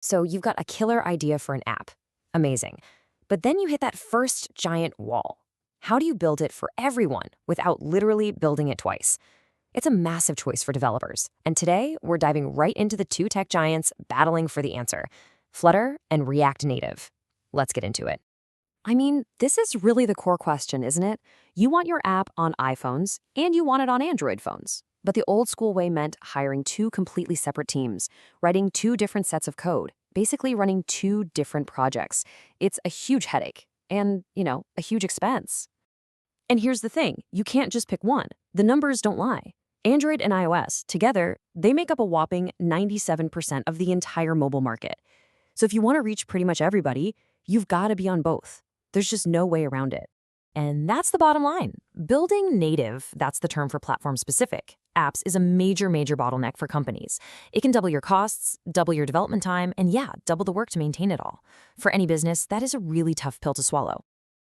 So you've got a killer idea for an app. Amazing. But then you hit that first giant wall. How do you build it for everyone without literally building it twice? It's a massive choice for developers. And today, we're diving right into the two tech giants battling for the answer: Flutter and React Native. Let's get into it. I mean, this is really the core question, isn't it? You want your app on iPhones, and you want it on Android phones. But the old school way meant hiring two completely separate teams, writing two different sets of code, basically running two different projects. It's a huge headache and, a huge expense. And here's the thing, you can't just pick one. The numbers don't lie. Android and iOS, together, they make up a whopping 97% of the entire mobile market. So if you want to reach pretty much everybody, you've got to be on both. There's just no way around it. And that's the bottom line. Building native, that's the term for platform-specific, apps is a major bottleneck for companies. It can double your costs, double your development time, and double the work to maintain it all. For any business, that is a really tough pill to swallow.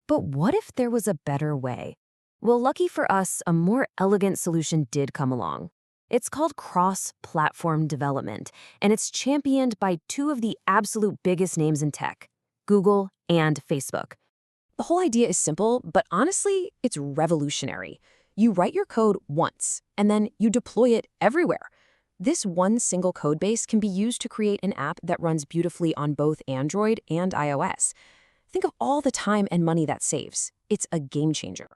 But what if there was a better way? Well, lucky for us, a more elegant solution did come along. It's called cross-platform development, and it's championed by two of the absolute biggest names in tech, Google and Facebook. The whole idea is simple, but honestly, it's revolutionary. You write your code once, and then you deploy it everywhere. This one single code base can be used to create an app that runs beautifully on both Android and iOS. Think of all the time and money that saves. It's a game changer.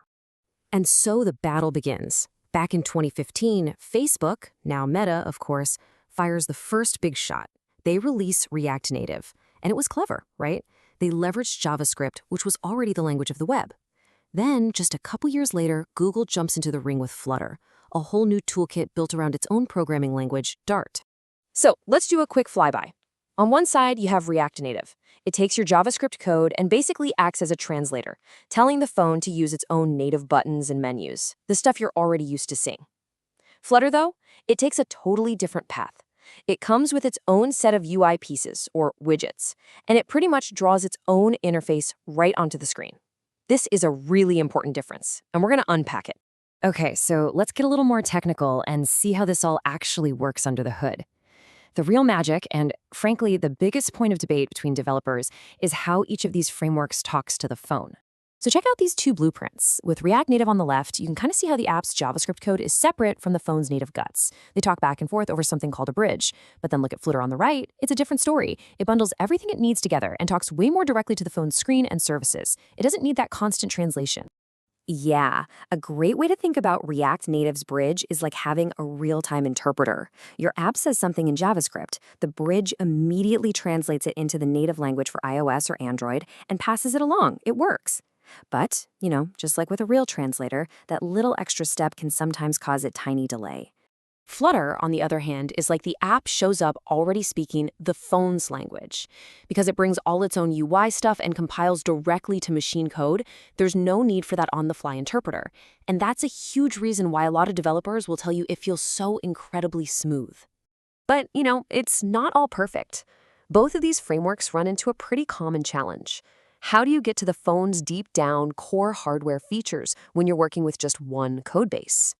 And so the battle begins. Back in 2015, Facebook, now Meta, of course, fires the first big shot. They release React Native. And it was clever, right? They leveraged JavaScript, which was already the language of the web. Then, just a couple years later, Google jumps into the ring with Flutter, a whole new toolkit built around its own programming language, Dart. So let's do a quick flyby. On one side, you have React Native. It takes your JavaScript code and basically acts as a translator, telling the phone to use its own native buttons and menus, the stuff you're already used to seeing. Flutter, though, it takes a totally different path. It comes with its own set of UI pieces, or widgets, and it pretty much draws its own interface right onto the screen. This is a really important difference, and we're going to unpack it. Okay, so let's get a little more technical and see how this all actually works under the hood. The real magic, and frankly, the biggest point of debate between developers, is how each of these frameworks talks to the phone. So check out these two blueprints. With React Native on the left, you can kind of see how the app's JavaScript code is separate from the phone's native guts. They talk back and forth over something called a bridge. But then look at Flutter on the right, it's a different story. It bundles everything it needs together and talks way more directly to the phone's screen and services. It doesn't need that constant translation. Yeah, a great way to think about React Native's bridge is like having a real-time interpreter. Your app says something in JavaScript. The bridge immediately translates it into the native language for iOS or Android and passes it along. It works. But, just like with a real translator, that little extra step can sometimes cause a tiny delay. Flutter, on the other hand, is like the app shows up already speaking the phone's language. Because it brings all its own UI stuff and compiles directly to machine code, there's no need for that on-the-fly interpreter. And that's a huge reason why a lot of developers will tell you it feels so incredibly smooth. But, it's not all perfect. Both of these frameworks run into a pretty common challenge. How do you get to the phone's deep-down core hardware features when you're working with just one codebase?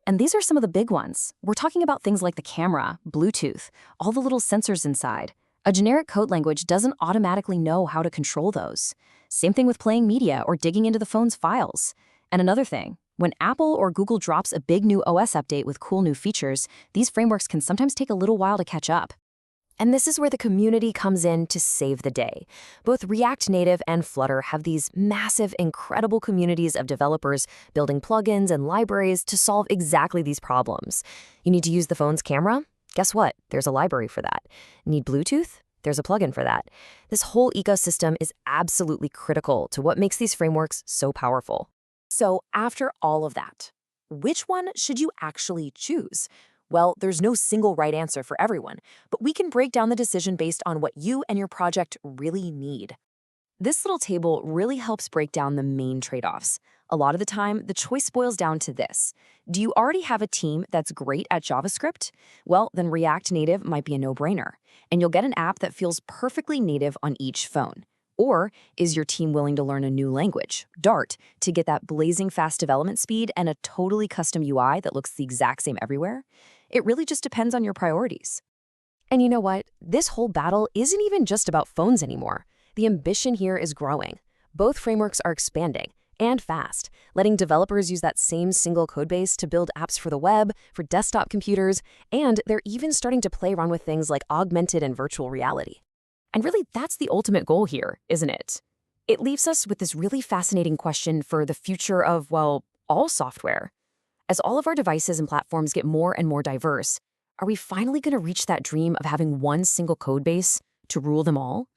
And these are some of the big ones. We're talking about things like the camera, Bluetooth, all the little sensors inside. A generic code language doesn't automatically know how to control those. Same thing with playing media or digging into the phone's files. And another thing, when Apple or Google drops a big new OS update with cool new features, these frameworks can sometimes take a little while to catch up. And this is where the community comes in to save the day. Both React Native and Flutter have these massive, incredible communities of developers building plugins and libraries to solve exactly these problems. You need to use the phone's camera? Guess what? There's a library for that. Need Bluetooth? There's a plugin for that. This whole ecosystem is absolutely critical to what makes these frameworks so powerful. So after all of that, which one should you actually choose? Well, there's no single right answer for everyone, but we can break down the decision based on what you and your project really need. This little table really helps break down the main trade-offs. A lot of the time, the choice boils down to this. Do you already have a team that's great at JavaScript? Well, then React Native might be a no-brainer, and you'll get an app that feels perfectly native on each phone. Or is your team willing to learn a new language, Dart, to get that blazing fast development speed and a totally custom UI that looks the exact same everywhere? It really just depends on your priorities. And you know what? This whole battle isn't even just about phones anymore. The ambition here is growing. Both frameworks are expanding and fast, letting developers use that same single codebase to build apps for the web, for desktop computers, and they're even starting to play around with things like augmented and virtual reality. And really, that's the ultimate goal here, isn't it? It leaves us with this really fascinating question for the future of, well, all software. As all of our devices and platforms get more and more diverse, are we finally going to reach that dream of having one single code base to rule them all?